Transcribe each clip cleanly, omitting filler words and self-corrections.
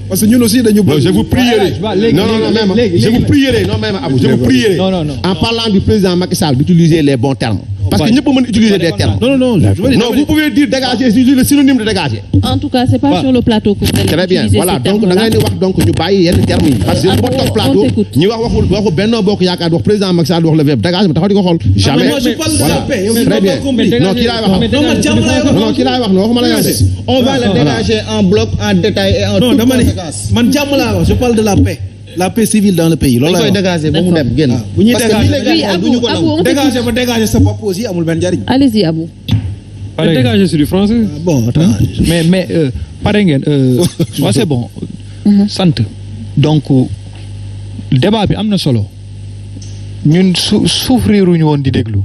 parce que ñun aussi dañu. je vous prierai. Je vous prierai en parlant du président Macky Sall d'utiliser les bons termes. Parce que ñëpp mën utiliser des termes. Non, vous pouvez dire dégager, le synonyme de dégager. En tout cas, c'est pas sur le plateau que vous allez très bien, utiliser voilà. ces Donc da ngay di wax donc ñu bàyyi yenn termes yi. Parce que boo toog plateau ñu waxu Benno Bokk Yaakaar wax président Macky Sall wax le verbe dégage taxaw di ko xool. Jamais. Voilà. Très bien. Non, kii laay wax. Non, kii laay wax non waxuma la yow de. On va le dégager en bloc, en détail et en toute conséquence. Man jàmm laa wax, je parle de la paix. La paix civile dans le pays. Loolu koy dégager ba mu dem génn. Bu ñuy dégager sa bopp aussi amul benn njariñ. Allez-y, Abou. Dégager c'est du français. Bon, attends. Mais pare ngeen waaw c'est bon. Sant donc débat bi am na solo ñun souffrir wuñu woon di déglu.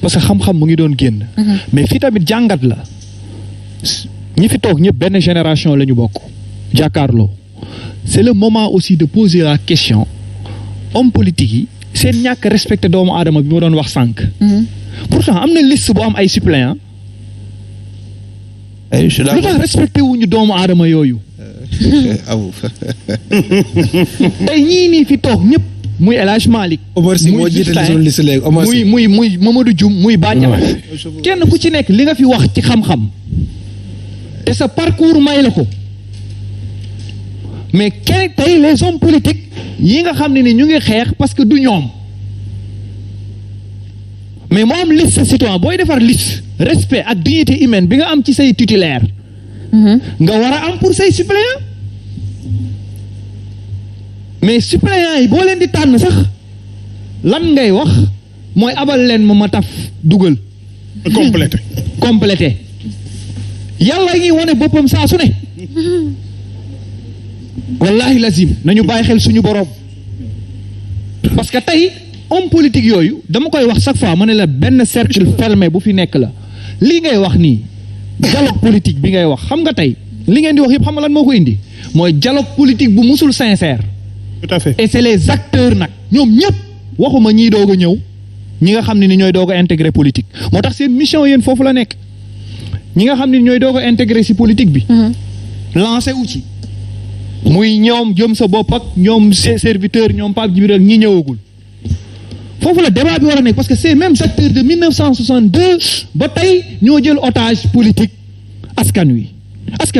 parce que xam-xam mu ngi doon génn. mais fii tamit jàngat la ñi fi toog ñëpp benn génération la ñu bokk jàkkaarloo. C'est le moment aussi de poser la question homme politique yi seen ñàkk respecté doomu aadama bi ma doon wax sànq. pourtant am na liste bu am ay suppléants. lu tax respecté wuñu doomu aadama yooyu. tey ñii nii fi toog ñëpp muy El Hadj Malick. Omar Sy moo jiite liste léegi Omar Sy muy Mamadou Dioum muy Badia. kenn ku ci nekk li nga fi wax ci xam-xam te sa parcours may la ko. mais kenn tey les hommes politiques yi nga xam ne ni ñu ngi xeex parce que du ñoom mais moo am liste citoyen booy defar liste respect ak dignité humaine bi nga am ci say titulaire nga war a am pour say suppléant mais suppléant yi boo leen di tànn sax lan ngay wax mooy abal leen ma taf dugal complété yàlla ngi wane boppam saa su ne wallahi lazim nañu bàyyi xel suñu borom parce que tey homme politique yooyu dama koy wax chaque fois ma ne la benn cercle fermé bu fi nekk la lii ngay wax nii dialogue politique bi ngay wax xam nga tey li ngeen di wax yëpp xam nga lan moo ko indi mooy dialogue politique bu musul sincère. tout à fait et c'est les acteurs nag ñoom ñëpp waxuma ñii doog a ñëw ñi nga xam ne ni ñooy doog a intégré politique moo tax seen mission yéen foofu la nekk ñi nga xam ne ñooy doog a intégré si politique bi. lancé wu ci. muy ñoom jëm sa bopp ak ñoom serviteur ñoom Pape Djibril ak ñi ñëwagul foofu la débat bi war a nekk parce que ces mêmes acteurs de 1962 ba tey ñoo jël otage politique askan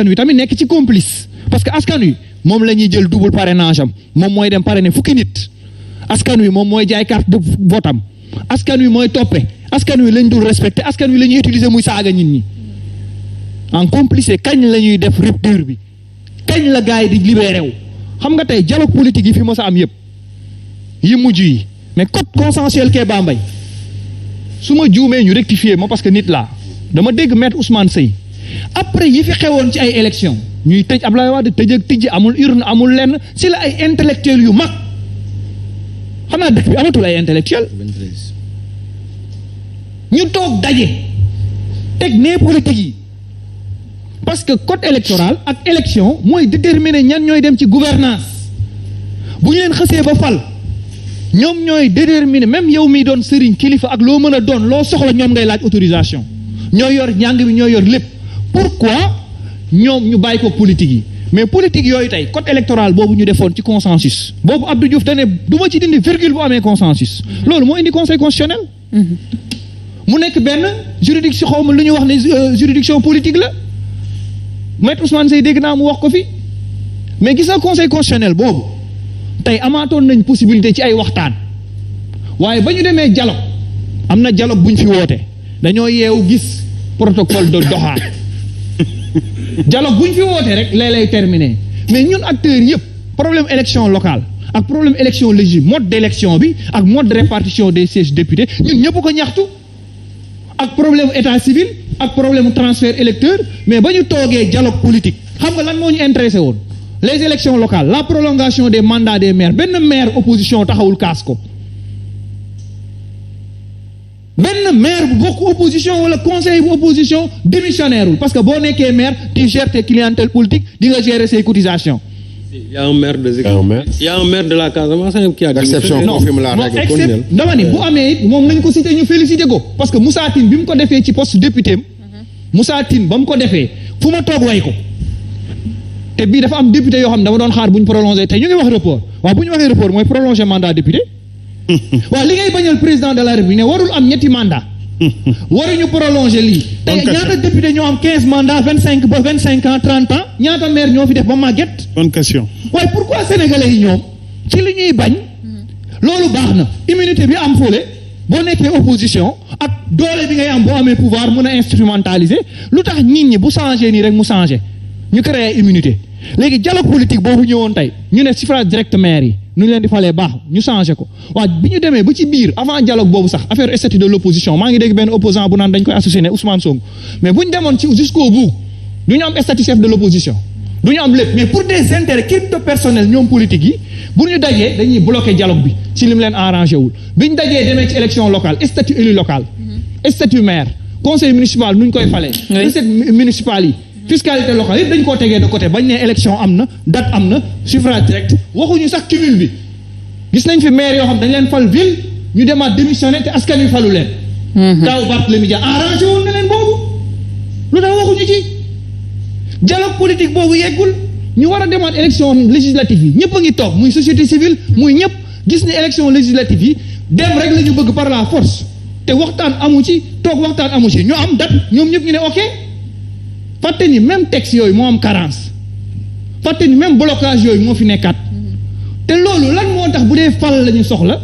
wi tamit nekk ci complice parce que askan wi moom la ñuy jël double parrainage am moom mooy dem parrainer fukki nit askan wi moom mooy jaay carte de vote am askan wi mooy toppe askan wi lañ dul respecté askan wi la ñuy utiliser muy saaga nit ñi en complice kañ la ñuy def rupture bi. kañ la gars yi di libéré wu xam nga tey dialogue politique yi fi mos a am yëpp yi mujj yi mais code consensuel kee Bambey su ma juumee ñu rectifier ma parce que nit laa dama dégg maître Ousmane Seye après yi fi xewoon ci ay élections ñuy tëj Abdoulaye Wade tëj ak tijji amul urne amul lenn si la ay intellectuels yu mag xanaa dëkk bi amatul ay intellectuels ñu toog daje teg nee politique yi. parce que code électoral ak élection mooy déterminer ñan ñooy dem ci gouvernance bu ñu leen xësee ba fal ñoom ñooy déterminer même yow miy doon sëriñ kilifa ak loo mën a doon loo soxla ñoom ngay laaj autorisation ñoo yor njàng bi ñoo yor lépp pourquoi ñoom ñu bàyyi ko politique yi mais politique yooyu tey code électoral boobu ñu defoon ci consensus boobu Abdou Diouf dane du ma ci dindi virgule bu amee consensus loolu moo indi conseil constitutionnel mu nekk benn juridiction xaw ma lu ñuy wax ne juridiction politique la Maître Ousmane Seye dégg naa mu wax ko fi mais gis nga conseil constitutionnel boobu tey amaatoon nañ possibilité ci ay waxtaan waaye ba ñu demee dialogue am na dialogue bu ñu fi woote dañoo yeewu gis protocole de Doha dialogue bu ñu fi woote rek lay terminé mais ñun acteurs yëpp problème élection locale ak problème élection législative mode d'élection bi ak mode de répartition des sièges députés ñun ñëpp ko ñaxtu ak problème état civil ak problème transfert électeur mais ba ñu toogee dialogue politique xam nga lan moo ñu intéressé woon les élections locales la prolongation des mandats des maires benn maire opposition taxawul kaas ko benn maire bu bokk opposition wala conseil bu opposition démissionnaire wul parce que boo nekkee maire tu gères tes clientèles politiques di nga gérer ses cotisations. Il y a un maire de la Casamance qui a exception confirme la règle. dama ni bu amee it moom nañ ko cité ñu félicité ko parce que Moussa Tine bi mu ko defee ci poste député am Moussa Tine ba mu ko defee fu ma toog way ko te bii dafa am député yoo xam ne dama doon xaar bu ñu prolongé tey ñu ngi wax report waaw bu ñu waxee report mooy prolonger mandat député waaw li ngay bañal président de la République ne warul am ñetti mandat waruñu prolonger lii tey ñaata député ñoo am 15 mandats 25 ans 30 ans ñaata maire ñoo fi def ba màgget. bonne question. waaye pourquoi sénégalais yi ñoom ci li ñuy bañ loolu baax na immunité bi am fële boo nekkee opposition ak doole bi ngay am boo amee pouvoir mën a instrumentaliser lu tax nit ñi bu changé nii rek mu changé ñu créé immunité léegi dialogue politique boobu ñëwoon tey ñu ne suffrage direct maire yi nu ñu leen di falee baax ñu changé ko waaw bi ñu demee ba ci biir avant dialogue boobu sax affaire statut de l'opposition maa ngi dégg benn opposant bu naan dañ koy associé ne Ousmane Sonko mais bu ñu demoon ci jusqu'au bout du ñu am statut chef de l'opposition du ñu am lépp mais pour des intérêts crypto personnels ñoom politique yi bu ñu dajee dañuy bloquer dialogue bi ci lim leen arrangé wul bi ñu dajee demee ci élection locale statut élu local statut maire conseil municipal nu ñu koy falee recette municipale yi fiscalité locale yëpp dañ koo tegee de côté bañ ne élection am na date am na suffrage direct waxuñu sax cumul bi gis nañ fi maire yoo xam dañ leen fal ville ñu demaat démissionné te askan wi falu leen daaw Barthélémy Dias arrangé woon na leen boobu lu tax waxuñu ci dialogue politique boobu yeggul ñu war a demaat élection législative yi ñëpp a ngi toog muy société civile muy ñëpp gis ni élection législative yi dem rek la ñu bëgg par la force te waxtaan amu ci toog waxtaan amu ci ñu am date ñoom ñëpp ñu ne ok fàtte ni même texte yooyu moo am carence fàtte ni même blocage yooyu moo fi nekkaat te loolu lan moo tax bu dee fal la ñu soxla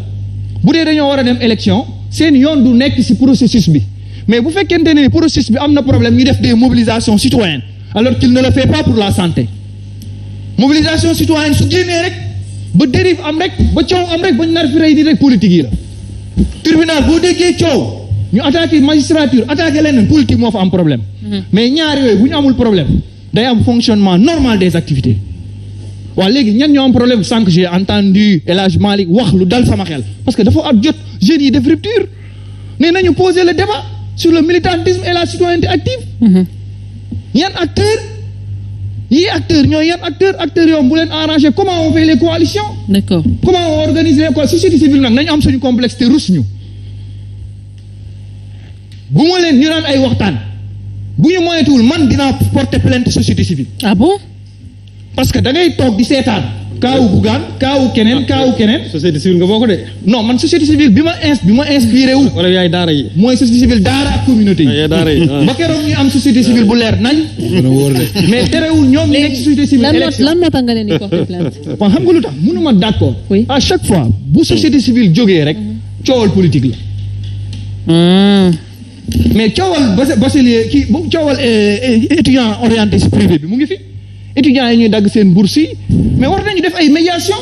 bu dee dañoo war a dem élection seen yoon du nekk ci processus bi mais bu fekkente ne processus bi am na problème ñu def des mobilisations citoyennes alors qu'il ne le fait pas pour la santé mobilisation citoyenne su génnee rek ba dérive am rek ba coow am rek ba ñu nar fi rey di rek politique yi la tribunal boo déggee coow ñu attaqué magistrature attaqué leneen politique moo fa am problème mais ñaar yooyu bu ñu amul problème day am fonctionnement normal des activités waaw léegi ñan ñoo am problème sànq j'ai entendu El Hadj Malick wax lu dal sama xel parce que dafa at jot jeunes yi def rupture nee nañu poser le débat sur le militantisme et la citoyenneté active yan acteurs yan acteurs yoom bu leen arranger comment on fait les coalitions d'accord comment on organise les coalitions société civile nag nañu am suñu complexe te rus ñu bu ma leen ñu naan ay waxtaan bu ñu moyetuwul man dinaa porter plainte société civile ah bon parce que da ngay toog di seetaan kaawu Bougane kaawu keneen société civile nga bokk de. non man société civile bi ma inspiré wu wala yaay daara yi. mooy société civile daara ak communauté yi. yaay daara yi ba keroog ñu am société civile bu leer nañ. mais terewul ñoom ñu nekk ci société civile élection lan moo tax nga leen di porter plainte. kon xam nga lu tax mënuma d'accord. oui à chaque fois bu société civile jógee rek coowal politique la. mais coowal bachelier kii bu coowal étudiant orienté ci privé bi mu ngi fi. étudiants yi ñuy dagg seen bourse yi mais war nañu def ay médiation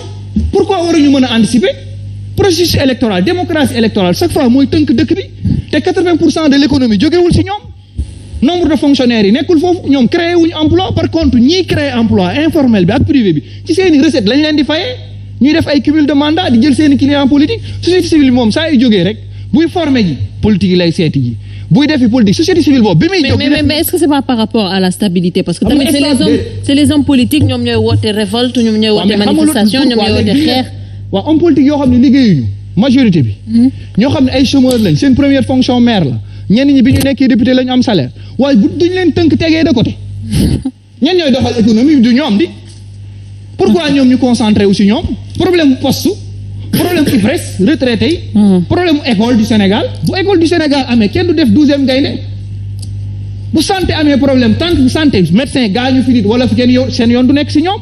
pourquoi waruñu mën a anticiper processus électoral démocratie électorale chaque fois mooy tënk dëkk bi te 80% de l'économie jógewul ci ñoom nombre de fonctionnaires yi nekkul foofu ñoom créé wuñu emploi par contre ñiy créé emploi informel bi ak privé bi ci seeni recette lañ leen di fayee ñuy def ay cumul de mandat di jël seeni client politique société civile moom saa yu jógee rek buy formé ji politique yi lay seeti ji buy defi politique société civile boobu bi muy jóg mais est-ce que c'est pas par rapport à la stabilité parce que tamit c'est les hommes politiques ñoom ñooy woote révolte ñoom ñooy woote manifestation ñoom ñooy woote xeex waaw homme politique yoo xam ne liggéeyuñu majorité bi ñoo xam ne ay chômeurs lañ seen première fonction maire la ñenn ñi bi ñu nekkee député la ñu am salaire waaye bu duñ leen tënk tegee de côté ñen ñooy doxal économie du ñoom di pourquoi ñoom ñu concentré wu si ñoom problème poste problème IPRES retraité yi problème école du Sénégal bu école du Sénégal amee kenn du def 12e gaynde bu santé amee problème tant que santé médecin gaañu fi nit wala fi kenn yow seen yoon du nekk si ñoom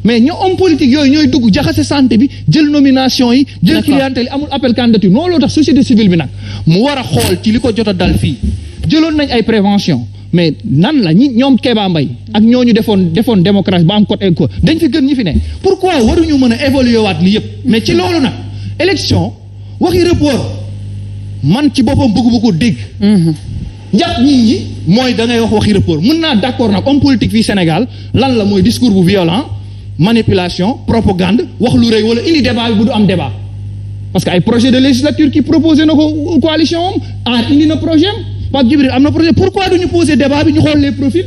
mais ñoo homme politique yooyu ñooy dugg jaxase santé bi jël nomination yi jël clientèle yi amul appel candidature noonu loo tax société civile bi nag mu war a xool ci li ko jot a dal fii jëloon nañ ay prévention mais nan la ñoom Kéba Mbaye ak ñooñu defoon démocratie ba am code éco dañ fi gën ñi fi ne pourquoi waruñu mën a évaluer waat li yëpp mais ci loolu nag élection waxi report man ci boppam bëggu ko dégg njàpp nit ñi mooy da ngay wax waxi report mën naa d'accord nag homme politique fii Sénégal lan la mooy discours bu violent manipulation propagande wax lu rëy wala indi débat bi bu du am débat parce que ay projet de législature qui proposé na ko coalition am indi na projet am Pape Djibril am na projet pourquoi duñu poser débat bi ñu xool les profils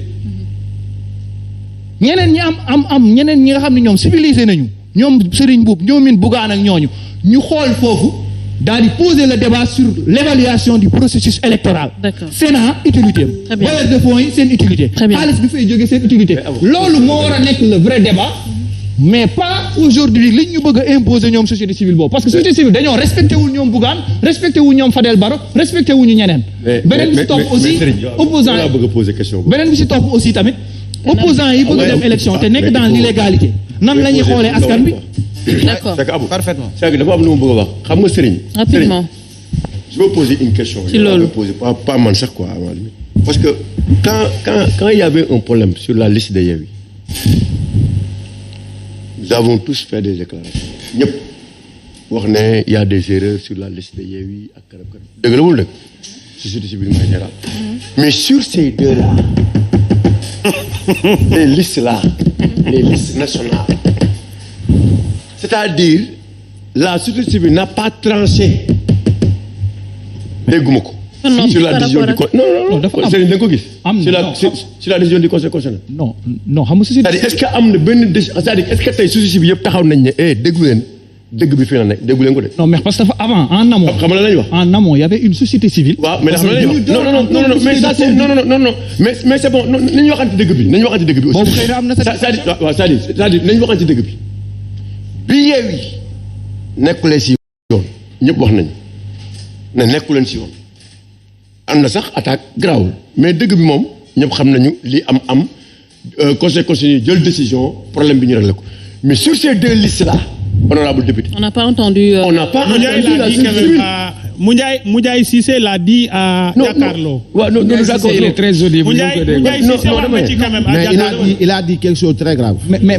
ñeneen ñi am ñeneen ñi nga xam ne ñoom civilisé nañu ñoom Serigne Mboup ñoomin Bougane ak ñooñu ñu xool foofu daal di poser le débat sur l'évaluation du processus électoral. D'accord. Sénat utilité Très bien. bailleurs de fonds yi seen utilité. Très bien. xaalis bi fay jógee seen utilité. loolu moo war a nekk le vrai débat. mais pas aujourd'hui li ñu bëgg a imposer ñoom société civile boobu parce que société civile dañoo respecté wul ñoom Bougane respecté wul ñoom Fadel Barro respecté wu ñu ñeneen. beneen bi si topp aussi opposant yi bëgg a poser question beneen bi si topp aussi tamit opposant yi bëgg a dem élection te nekk dans l'illégalité nan la ñuy xoolee askan bi. D'accord. c'est que Abou Parfaitement. c'est que dafa am lu mu bëgg a wax xam nga Serigne. Rapidement. Je veux poser une question. Si loolu. Pas man sax quoi à la limite. Parce que quand il y avait un problème sur la liste de Yewwi, nous avons tous fait des déclarations. ñëpp wax ne il y a des erreurs sur la liste de Yewwi ak karab karab dëgg la wul dëgg société civile mooy général. Mais sur ces deux-là, les listes-là, les listes nationales, c'est-à-dire la société civile n'a pas tranché. dégguma ko. Non, sur la par décision du rapport conseil non dafa am Serigne da nga ko gis. am sur la non, sur la décision du conseil constitutionnel. non xam nga société. c'est-à-dire est-ce que am na benn décision c'est-à-dire est-ce que tey société civile yëpp taxaw nañ ne déggu leen dëgg bi fii la nekk déggu leen ko de. non mais parce que dafa avant en amont. xam nga lan la ñuy wax. en amont il y avait une société civile. waaw mais xam nga lan la ñuy wax non mais ça c'est non mais c'est bon nañu waxante dëgg bi nañu waxante dëgg bi aussi. boobu xëy na am na c'est-à-dire waaw c'est-à-dire nañu waxante dëgg bi bi Yewwi nekkulee si yoon ñëpp wax nañ ne nekkuleen si yoon am na sax attaque grawul mais dëgg bi moom ñëpp xam nañu li am conseil constitutionnel jël décision problème bi ñu réglé ko mais sur ces deux listes là honorable député. On n'a pas entendu. On n'a pas entendu la société civile. Moundiaye Cissé l'a dit à Diakarlo. Non, d'accord. Il est très audible. Moundiaye Cissé Non, wax na ci quand même à Mais Diakarlo. il a dit quelque chose de très grave. mais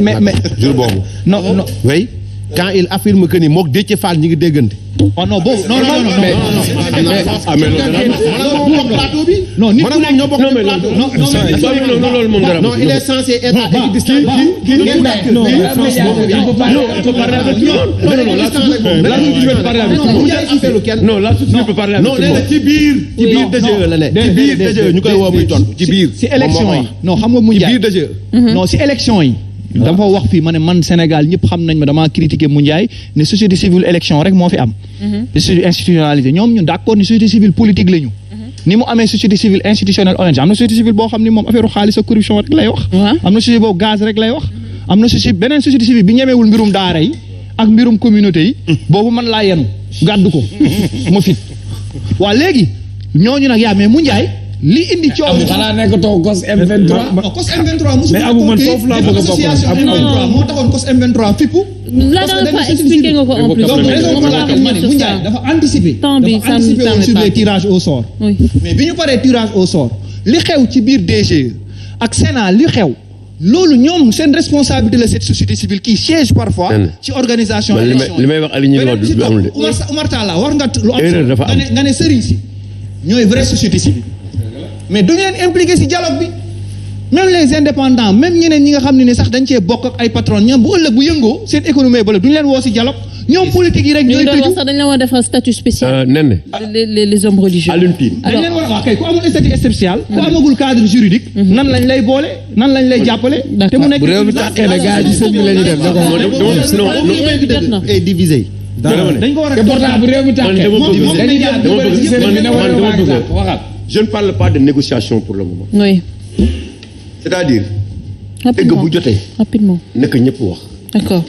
jour boobu. non Oui. Quand il affirme que ni mook Déthié Fall ñi ngi déggante. oh non boobu non Non, nit ku non, nekk ñoo bokk non, mais plateau. loolu moom dara. Non, il est censé être à équidistance. Non, la société peut parler avec Non, tout le monde. ci biir DGE la ne. Ci biir DGE ñu koy woo muy tontu ci biir. si élection yi non xam nga mu Ci Ndiaye biir DGE. non si élection yi dafa wax fii ma ne man Sénégal ñëpp xam nañ ma damaa critiquer mu Ndiaye ne société civile élection rek moo fi am te société institutionnalisée ñoom ñu d'accord ni société civile politique la ñu ni mu amee société civile institutionnelle ONG am na société civile boo xam ni moom affaire xaalis ak corruption rek lay wax am na société boobu gaz rek lay wax am na société beneen société civile bi ñemewul mbirum daara yi ak mbirum communauté yi boobu man laa yenu gàddu ko ma fit waa léegi ñooñu nag yaa mais mu Ndiaye li indi coow xanaa nekkatoo COS M23. non COS M23 Mais Abou man foofu laa bëgg a bokk. association M23 moo taxoon COS M23 fippu Là, on n'a pas expliqué nga ko en plus. donc raison pour On va laquelle revenir mu sur Ndiaye ça. dafa anticiper Temps bi, dafa ça ne anticiper woon permet sur pas. les tirages au sort Oui. mais bi ñu paree tirage au sort li xew ci biir DGE ak Sénat li xew loolu ñoom seen responsabilité la cette société civile qui siège parfois ci organisation Man élection li may wax Aliou ñu ngi wax du amul de. Oumar Talla war nga lu am Erreur solo dafa am. nga ne sëriñ si ñooy vraie société civile mais du leen impliqué si dialogue bi même les indépendants même ñeneen ñi nga xam ne sax dañ cee bokk ak ay patron ñoom bu ëllëg bu yëngoo seen économie ba la duñu leen woo si dialogue ñoom politique yi rek ñu ñooy ngi doon wax tëju sax dañ la war a defal statut spécial. Nen Les hommes religieux. Alioune Tine. dañ leen war a wax kay ku amul statut spécial ku amagul cadre juridique nan lañ lay boole nan lañ lay jàppale te mu nekk bu réew mi tàkkee ne gars yi ci sëñ bi la ñuy dem non Et divisé. dañ ko war a te pourtant bu réew mi tàkkee Man dama bëgg- dañuy jaar dugal ci sëñ bi ne man dama war bëgg- a waxal. Je ne parle pas de négociation pour le moment. Oui. C'est-à-dire dëgg Rapidement. bu jotee Rapidement. naka ñëpp wax. D'accord.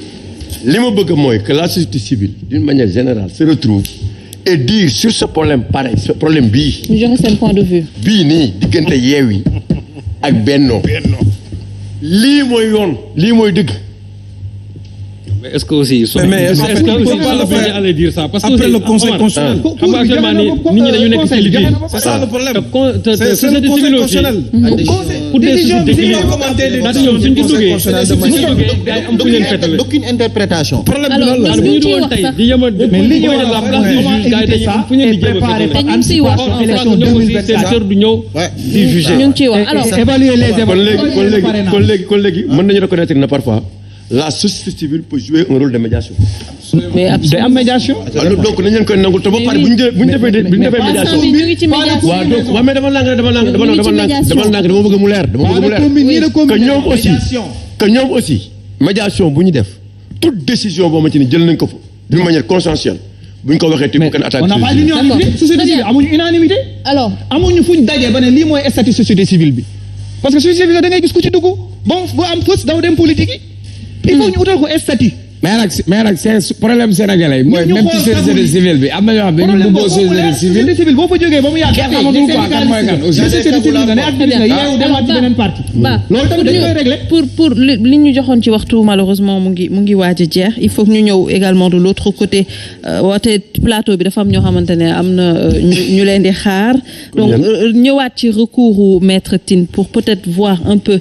li ma bëgg mooy que la société civile d'une manière générale se retrouve et dire sur ce problème pareil ce problème bii ñu joxe seen point de vue. bii nii diggante Yewwi ak Benno lii mooy yoon lii mooy dëgg. Mais est-ce que aussi ils sont Mais est-ce est-ce que qu'il faut aussi pas le ils sont faire allés dire ça parce que après aussi, le conseil Omar, constitutionnel. xam nga actuellement nii nit ñi dañu nekk ci liggéey. C'est ça le problème. te C'est le société conseil civile aussi constitutionnel. pour des décision soucis bi d'équilibre ndaxte ñoom suñ ci duggee suñ ci duggee day am fu leen fetale. D'aucune interprétation. Problème bi Alors, loolu la. parce bu ñu que doon tey di yem a mais li ñu war la a place du juge gars yi dañuy am fu ñu leen di jéem a préparer fetale. te ñu ngi siy wax anticipation en élection ñoom aussi seen 2024 cër du ñëw di juger. ñu ngi ciy wax alors. évaluer les kon léegi mën nañu reconnaître ne parfois la société civile peut jouer un rôle de médiation. Mais day am médiation donc nañ leen koy nangul te ba pare bu ñu defee médiation. ñu ngi ci médiation. waaw donc waaw mais dama làng dama bëgg mu leer dama bëgg mu leer que ñoom aussi médiation bu ñu def toute décision boo xamante ni jël nañ ko fa d'une manière consensuelle buñ ko waxee tamit kenn attaque. on n'a pas l'unanimité société civile amuñu unanimité. alors amuñu fuñ daje ba ne lii mooy statut société civile bi parce que société civile da ngay gis ku ci dugg bon bu am fës daw dem politique yi. il faut ñu utal ko statut. mais nag c'est problème sénégalais mooy même ci société civile bi am na ñoo xam dañu bëgg société civile boo fa jógee ba mu yàgg kenn xamatul quoi kan mooy kan aussi société civile nga ne activiste nga yeewu demaat ci beneen parti loolu tamit dañ koy régler pour li ñu joxoon ci waxtu malheureusement mu ngi waaj a jeex il faut que ñu ñëw également de l'autre côté woote plateau bi dafa am ñoo xamante ne am na ñu leen di xaar donc ñëwaat ci recours u maître Tine pour peut-être voir un peu